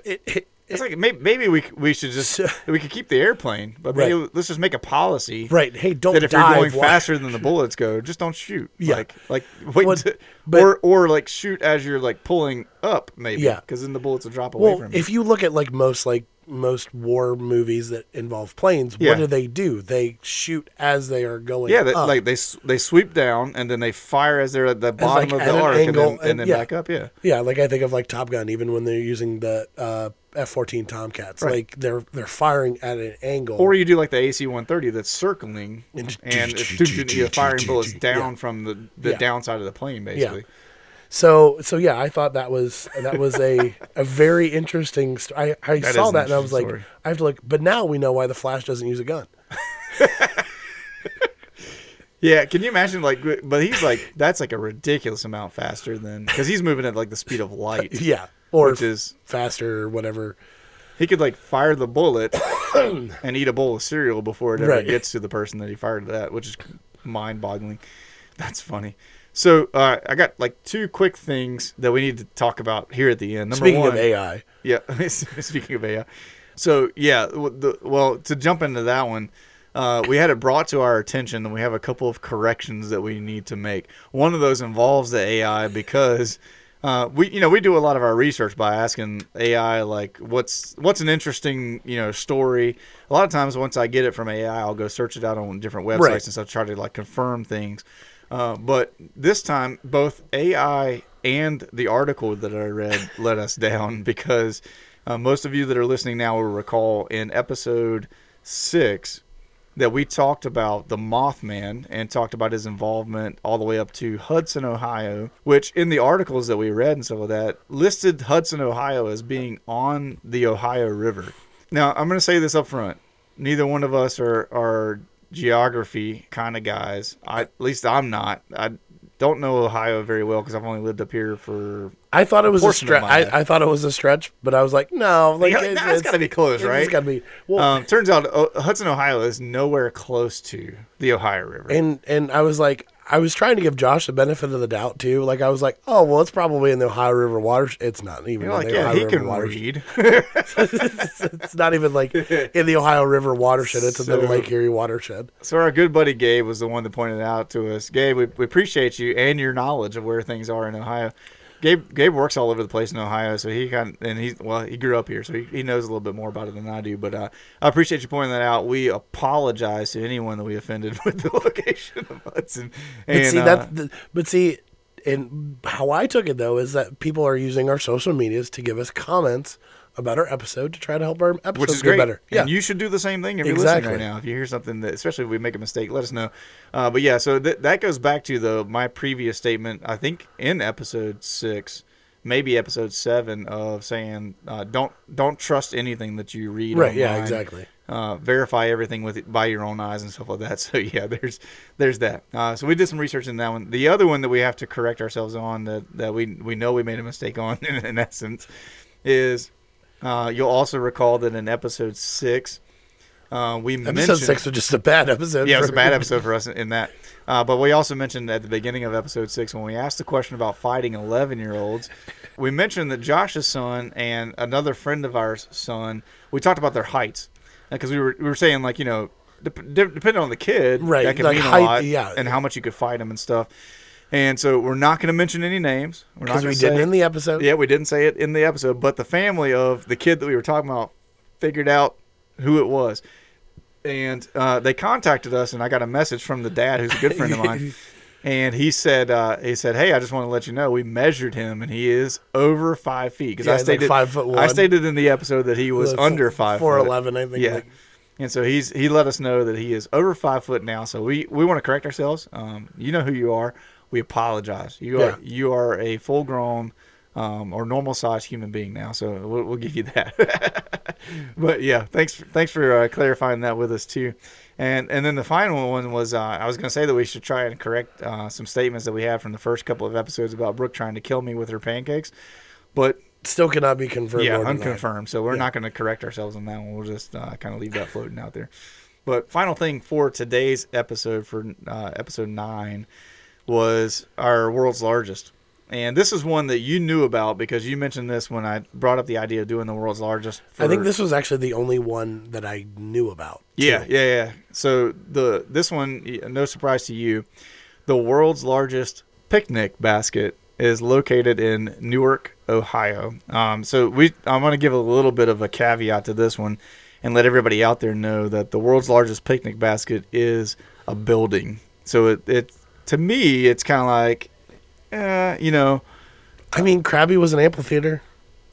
S1: It's like maybe we should just we could keep the airplane, but maybe
S2: Right.
S1: let's just make a policy.
S2: Right. Hey, don't
S1: That if
S2: dive
S1: you're going
S2: while-
S1: faster than the bullets go, just don't shoot.
S2: Yeah.
S1: Like wait,
S2: What-
S1: to,
S2: but-
S1: or like shoot as you're like pulling up, maybe.
S2: Yeah.
S1: Because then the bullets will drop away
S2: Well,
S1: from you.
S2: if you look at like most war movies that involve planes,
S1: Yeah.
S2: what do? They shoot as they are going.
S1: Yeah,
S2: up.
S1: like they sweep down and then they fire as they're at the bottom
S2: like
S1: of
S2: at
S1: the
S2: an
S1: arc
S2: angle,
S1: and then
S2: yeah.
S1: back up. Yeah.
S2: Yeah, like I think of like Top Gun, even when they're using the F-14 Tomcats,
S1: Right.
S2: like they're firing at an angle.
S1: Or you do like the AC-130 that's circling
S2: And
S1: and you're firing bullets down from the
S2: Yeah.
S1: downside of the plane, basically.
S2: So yeah, I thought that was a very interesting. I
S1: That
S2: saw
S1: is an
S2: that and I was
S1: interesting
S2: like,
S1: story.
S2: I have to look. But now we know why the Flash doesn't use a gun.
S1: Yeah, can you imagine but he's like that's like a ridiculous amount faster than because he's moving at like the speed of light.
S2: Yeah, or
S1: Which is
S2: faster or whatever.
S1: he could like fire the bullet and eat a bowl of cereal before it ever
S2: Right.
S1: gets to the person that he fired it at, which is mind-boggling. That's funny. So I got like 2 quick things that we need to talk about here at the end. Number
S2: Speaking
S1: one,
S2: of AI,
S1: yeah. Speaking of AI, so yeah. Well, to jump into that one, we had it brought to our attention, and we have a couple of corrections that we need to make. One of those involves the AI because we do a lot of our research by asking AI like what's an interesting story. A lot of times, once I get it from AI, I'll go search it out on different websites
S2: Right.
S1: and stuff, try to like confirm things. But this time, both AI and the article that I read let us down because most of you that are listening now will recall in episode 6 that we talked about the Mothman and talked about his involvement all the way up to Hudson, Ohio, which in the articles that we read and stuff like that listed Hudson, Ohio as being on the Ohio River. Now, I'm going to say this up front. Neither one of us are geography kind of guys. At least I'm not. I don't know Ohio very well because I've only lived up here for.
S2: I thought it was a
S1: portion of
S2: stretch.
S1: my life.
S2: I thought it was a stretch, but I was like, no, like
S1: It's got to be close, right?
S2: It's got to be. Well,
S1: Turns out Hudson, Ohio is nowhere close to the Ohio River.
S2: and I was like, I was trying to give Josh the benefit of the doubt too. Like I was like, oh well, it's probably in the Ohio River watershed. It's not even.
S1: You're
S2: in
S1: like,
S2: the
S1: yeah,
S2: Ohio
S1: he
S2: River
S1: can
S2: watershed.
S1: read.
S2: It's not even like in the Ohio River watershed. It's in the
S1: So-
S2: Lake Erie watershed.
S1: So our good buddy Gabe was the one that pointed it out to us. Gabe, we appreciate you and your knowledge of where things are in Ohio. Gabe works all over the place in Ohio, so he he grew up here, so he knows a little bit more about it than I do. But I appreciate you pointing that out. We apologize to anyone that we offended with the location of Hudson.
S2: But see, and how I took it though is that people are using our social medias to give us comments about our episode to try to help our episodes
S1: which is
S2: get
S1: great.
S2: better. Yeah.
S1: And you should do the same thing if you're
S2: Exactly.
S1: listening right now. If you hear something that, especially if we make a mistake, let us know. But yeah, so that goes back to my previous statement, I think in episode 6, maybe episode 7, of saying don't trust anything that you read.
S2: Right.
S1: Online.
S2: Yeah. Exactly.
S1: Verify everything by your own eyes and stuff like that. So yeah, there's that. So we did some research in that one. The other one that we have to correct ourselves on that we know we made a mistake on in essence is you'll also recall that in episode 6 we mentioned
S2: Episode 6 was just a bad episode.
S1: yeah, it was a bad episode for us in that. But we also mentioned at the beginning of episode 6 when we asked the question about fighting 11-year-olds, we mentioned that Josh's son and another friend of ours' son, we talked about their heights. Because we were saying, like, depending on the kid,
S2: Right,
S1: that could
S2: like
S1: mean
S2: height,
S1: a lot,
S2: yeah.
S1: and how much you could fight them and stuff. And so we're not going to mention any names. We're not
S2: Because
S1: going
S2: we
S1: to
S2: didn't
S1: say,
S2: in the episode.
S1: yeah, we didn't say it in the episode, but the family of the kid that we were talking about figured out who it was. And they contacted us, and I got a message from the dad, who's a good friend of mine. And he said, hey, I just want to let you know, we measured him, and he is over 5 feet. Because
S2: Yeah,
S1: I
S2: he's like
S1: stated,
S2: 5'1".
S1: I stated in the episode that he was under 5 foot.
S2: 4'11", I think.
S1: Yeah.
S2: Like,
S1: And so he let us know that he is over 5 foot now. So we want to correct ourselves. You know who you are. We apologize. You are a full grown or normal sized human being now. So we'll give you that. But yeah, thanks for clarifying that with us too. And then the final one was I was going to say that we should try and correct some statements that we had from the first couple of episodes about Brooke trying to kill me with her pancakes, but
S2: still cannot be confirmed.
S1: yeah,
S2: or denied.
S1: unconfirmed. So we're not going to correct ourselves on that one. We'll just kind of leave that floating out there. But final thing for today's episode, for episode 9, was our world's largest. And this is one that you knew about because you mentioned this when I brought up the idea of doing the world's largest.
S2: I think this was actually the only one that I knew about.
S1: Yeah. So this one, no surprise to you, the world's largest picnic basket is located in Newark, Ohio. So I'm going to give a little bit of a caveat to this one and let everybody out there know that the world's largest picnic basket is a building. So it to me, it's kind of like,
S2: I mean, Krabby was an amphitheater.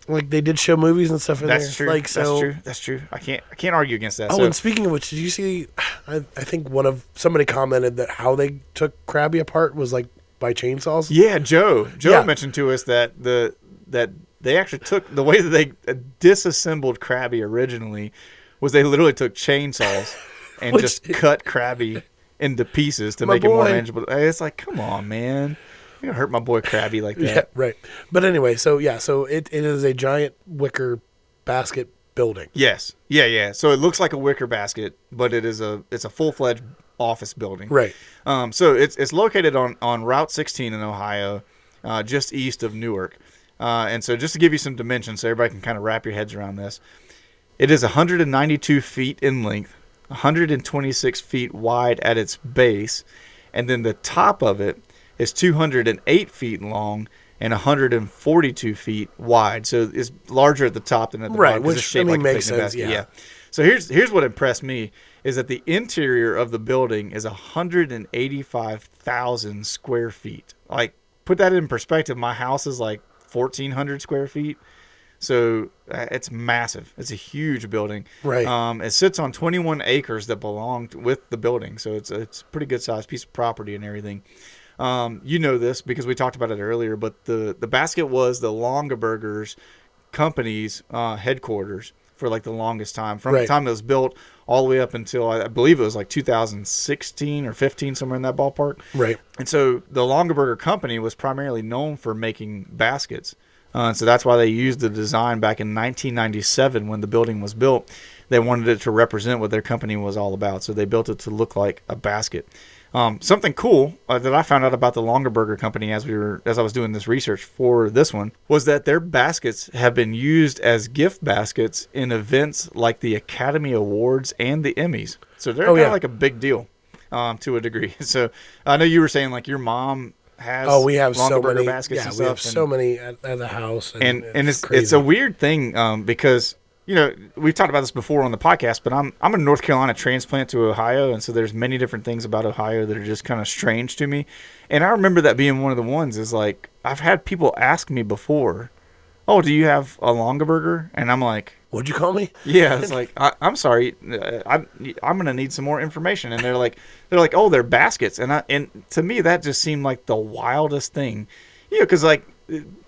S2: Like, they did show movies and stuff in there.
S1: that's true.
S2: Like, so,
S1: That's true. I can't argue against that.
S2: Oh,
S1: So-
S2: and speaking of which, did you see? I think somebody commented that how they took Krabby apart was like by chainsaws.
S1: Yeah, Joe
S2: Yeah.
S1: mentioned to us that that they actually took the way that they disassembled Krabby originally was they literally took chainsaws and
S2: Which-
S1: just cut Krabby into pieces to
S2: My
S1: make it more
S2: boy.
S1: manageable. It's like, come on, man, you're gonna hurt my boy Krabby like that.
S2: Yeah, right. But anyway, so it is a giant wicker basket building.
S1: Yes, yeah. So it looks like a wicker basket, but it's a full-fledged office building.
S2: Right.
S1: So it's located on Route 16 in Ohio, just east of Newark. And so just to give you some dimensions so everybody can kind of wrap your heads around this, it is 192 feet in length, 126 feet wide at its base, and then the top of it is 208 feet long and 142 feet wide. So it's larger at the top than at the
S2: Right,
S1: bottom. 'cause it's
S2: which,
S1: shaped
S2: I mean,
S1: like a
S2: makes
S1: picnic
S2: sense,
S1: basket.
S2: yeah.
S1: So here's what impressed me is that the interior of the building is 185,000 square feet. Like, put that in perspective, my house is like 1,400 square feet. So it's massive. It's a huge building.
S2: Right.
S1: It sits on 21 acres that belong with the building. So it's a pretty good sized piece of property and everything. You know this because we talked about it earlier, but the basket was the Longaberger's company's headquarters for like the longest time. From the time it was built all the way up until I believe it was like 2016 or 15, somewhere in that ballpark.
S2: Right.
S1: And so the Longaberger company was primarily known for making baskets. So that's why they used the design back in 1997 when the building was built. They wanted it to represent what their company was all about. So they built it to look like a basket. Something cool that I found out about the Longaberger company as I was doing this research for this one was that their baskets have been used as gift baskets in events like the Academy Awards and the Emmys. So they're kind of like a big deal to a degree. So I know you were saying like your mom has
S2: we have so
S1: Longaberger
S2: many
S1: baskets and
S2: we
S1: stuff.
S2: have so many at the house.
S1: And it's
S2: crazy.
S1: a weird thing because we've talked about this before on the podcast, but I'm a North Carolina transplant to Ohio, and so there's many different things about Ohio that are just kind of strange to me. And I remember that being one of the ones is like I've had people ask me before, "Oh, do you have a Longaberger?" And I'm like,
S2: What'd you call me?
S1: yeah, it's like I'm sorry, I'm gonna need some more information. And they're like, oh, they're baskets, and to me that just seemed like the wildest thing, because like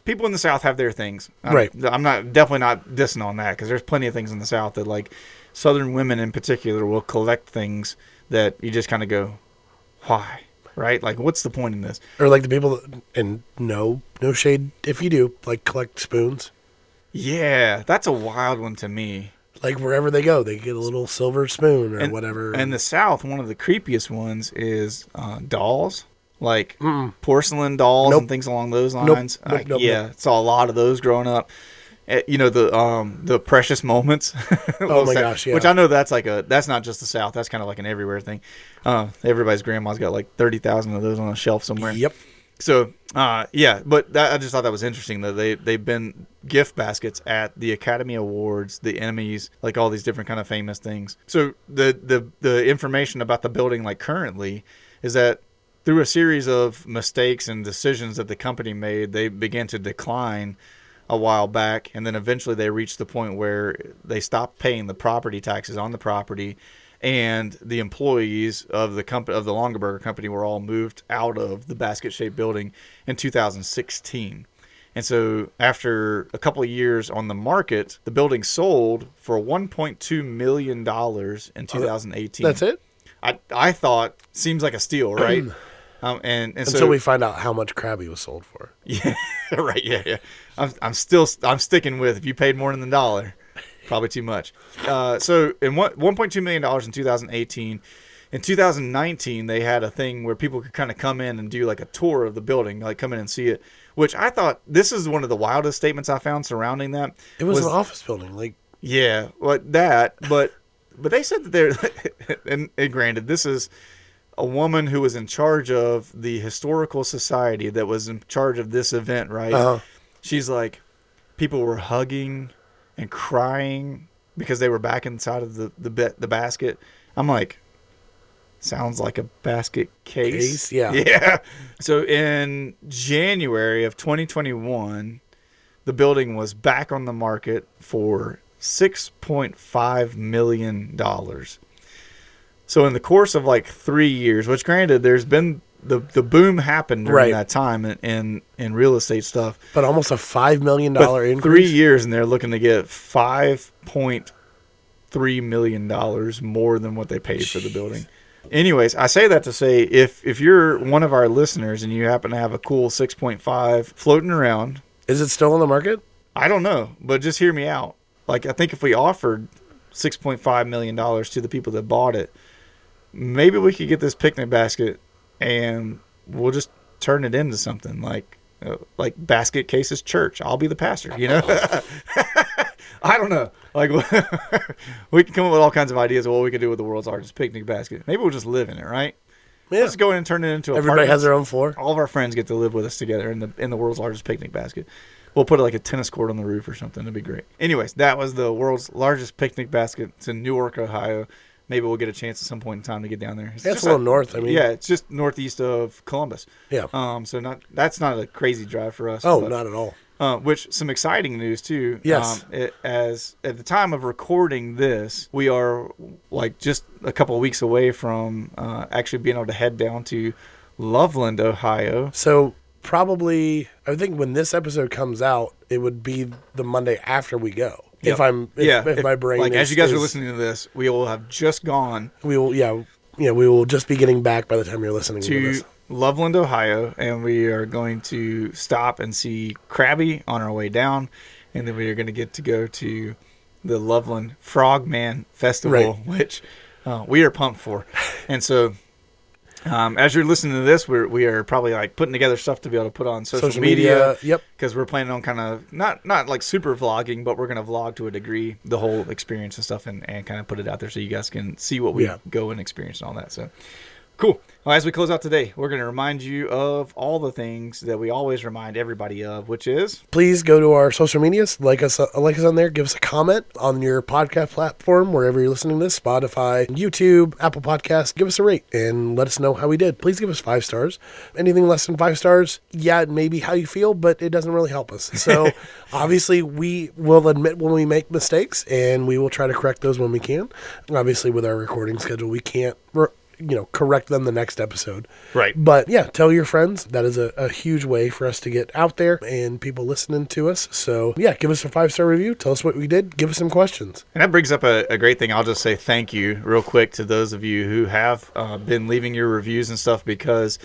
S1: people in the South have their things,
S2: Right.
S1: I'm definitely not dissing on that, because there's plenty of things in the South that like Southern women in particular will collect things that you just kind of go, why, right? Like, what's the point in this?
S2: Or like the people that, and no shade if you do, like collect spoons.
S1: Yeah, that's a wild one to me.
S2: Like wherever they go, they get a little silver spoon or whatever.
S1: And the South, one of the creepiest ones is dolls, like porcelain dolls and things along those lines.
S2: Nope.
S1: Saw a lot of those growing up. The precious moments.
S2: Oh my gosh, yeah.
S1: Which I know that's not just the South. That's kind of like an everywhere thing. Everybody's grandma's got like 30,000 of those on a shelf somewhere.
S2: Yep.
S1: So, but I just thought that was interesting that they've been gift baskets at the Academy Awards, the Emmys, like all these different kind of famous things. So the information about the building, like currently, is that through a series of mistakes and decisions that the company made, they began to decline a while back, and then eventually they reached the point where they stopped paying the property taxes on the property, and the employees of the Longaberger company were all moved out of the basket-shaped building in 2016. And so after a couple of years on the market, the building sold for $1.2 million in 2018.
S2: That's it?
S1: I thought, seems like a steal, right? And
S2: Until we find out how much Krabby was sold for.
S1: Yeah, right. Yeah. I'm sticking with, if you paid more than the dollar, probably too much. So in $1.2 million in 2018. In 2019, they had a thing where people could kind of come in and do like a tour of the building, like come in and see it, which I thought, this is one of the wildest statements I found surrounding that.
S2: It was an office building, like.
S1: Yeah, but they said that they're, and granted, this is a woman who was in charge of the historical society that was in charge of this event, right?
S2: Uh-huh.
S1: She's like, people were hugging and crying because they were back inside of the basket. I'm like, sounds like a basket case.
S2: Yeah.
S1: Yeah. So in January of 2021, the building was back on the market for $6.5 million. So in the course of like 3 years, which granted, there's been the boom happened during that time in real estate stuff.
S2: But almost a $5 million increase.
S1: 3 years, and they're looking to get $5.3 million more than what they paid for the building. Anyways, I say that to say, if you're one of our listeners and you happen to have a cool 6.5 floating around.
S2: Is it still on the market?
S1: I don't know, but just hear me out. Like, I think if we offered $6.5 million to the people that bought it, maybe we could get this picnic basket and we'll just turn it into something like Basket Cases Church. I'll be the pastor, you know? I don't know. Like, we can come up with all kinds of ideas of what we could do with the world's largest picnic basket. Maybe we'll just live in it, right?
S2: Yeah.
S1: Let's go in and turn it into a
S2: Everybody has their own floor.
S1: All of our friends get to live with us together in the world's largest picnic basket. We'll put like a tennis court on the roof or something. It'd be great. Anyways, that was the world's largest picnic basket. It's in Newark, Ohio. Maybe we'll get a chance at some point in time to get down there.
S2: It's a little north. I mean,
S1: yeah, it's just northeast of Columbus.
S2: Yeah.
S1: So that's not a crazy drive for us.
S2: Oh, not at all.
S1: Which some exciting news too.
S2: Yes.
S1: As at the time of recording this, we are like just a couple of weeks away from actually being able to head down to Loveland, Ohio.
S2: So probably, I think when this episode comes out, it would be the Monday after we go.
S1: Yep.
S2: If my brain
S1: like
S2: is,
S1: as you guys are listening to this, we will have just gone.
S2: We will just be getting back by the time you're listening to this.
S1: Loveland, Ohio, and we are going to stop and see Krabby on our way down, and then we are going to get to go to the Loveland Frogman Festival, which we are pumped for. And so, as you're listening to this, we are probably like putting together stuff to be able to put on social media.
S2: Yep.
S1: Because we're planning on kind of not like super vlogging, but we're going to vlog to a degree the whole experience and stuff, and kind of put it out there so you guys can see what we go and experience and all that. So. Cool. Well, as we close out today, we're going to remind you of all the things that we always remind everybody of, which is
S2: Please go to our social medias, like us on there, give us a comment on your podcast platform, wherever you're listening to this, Spotify, YouTube, Apple Podcasts. Give us a rate and let us know how we did. Please give us 5 stars. Anything less than 5 stars, yeah, it may be how you feel, but it doesn't really help us. So obviously we will admit when we make mistakes, and we will try to correct those when we can. Obviously with our recording schedule, we can't correct them the next episode.
S1: Right.
S2: But yeah, tell your friends. That is a huge way for us to get out there and people listening to us. So yeah, give us a 5-star review. Tell us what we did. Give us some questions.
S1: And that brings up a great thing. I'll just say thank you real quick to those of you who have been leaving your reviews and stuff, because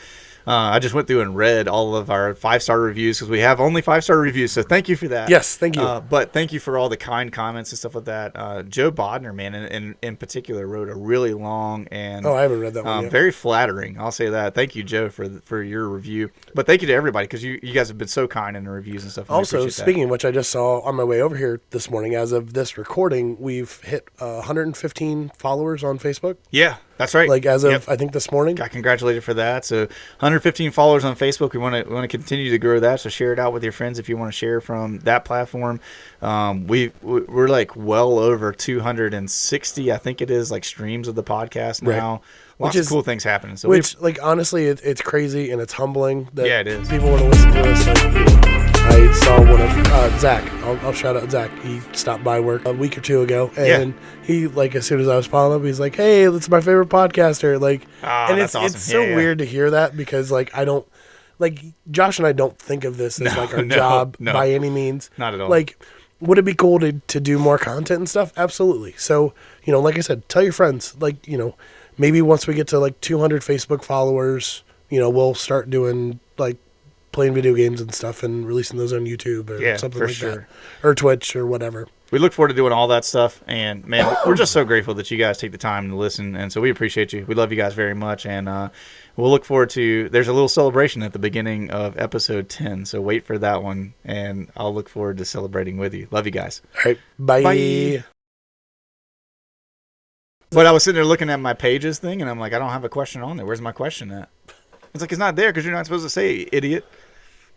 S1: I just went through and read all of our 5-star reviews, because we have only 5-star reviews. So thank you for that.
S2: Yes, thank you.
S1: But thank you for all the kind comments and stuff like that. Joe Bodner, man, in particular, wrote a really long and
S2: I haven't read that one yet.
S1: Very flattering. I'll say that. Thank you, Joe, for your review. But thank you to everybody, because you guys have been so kind in the reviews and stuff. And
S2: also, speaking of which, I just saw on my way over here this morning, as of this recording, we've hit 115 followers on Facebook.
S1: Yeah, that's right.
S2: Like as of I think this morning.
S1: Got congratulated for that. So 115 followers on Facebook. We want to continue to grow that. So share it out with your friends if you want to share from that platform. We're like well over 260, I think it is, like streams of the podcast now.
S2: Right.
S1: Lots of cool things happening. So
S2: like honestly, it's crazy and it's humbling that
S1: it is.
S2: People want to listen to us. So, I saw one of Zach. I'll shout out Zach. He stopped by work a week or two ago, and he, like, as soon as I was following up, he's like, "Hey, that's my favorite podcaster." Like, and
S1: that's awesome.
S2: It's so weird to hear that, because like I don't like Josh and I don't think of this as like our job by any means.
S1: Not at all.
S2: Like, would it be cool to do more content and stuff? Absolutely. So like I said, tell your friends. Like maybe once we get to like 200 Facebook followers, we'll start doing like playing video games and stuff and releasing those on YouTube or something like that, or Twitch or whatever.
S1: We look forward to doing all that stuff, and man, we're just so grateful that you guys take the time to listen, and so we appreciate you. We love you guys very much, and we'll look forward to. There's a little celebration at the beginning of episode 10, so wait for that one, and I'll look forward to celebrating with you. Love you guys.
S2: All right, bye.
S1: Bye. But I was sitting there looking at my pages thing, and I'm like, I don't have a question on there. Where's my question at? It's like, it's not there because you're not supposed to say, idiot.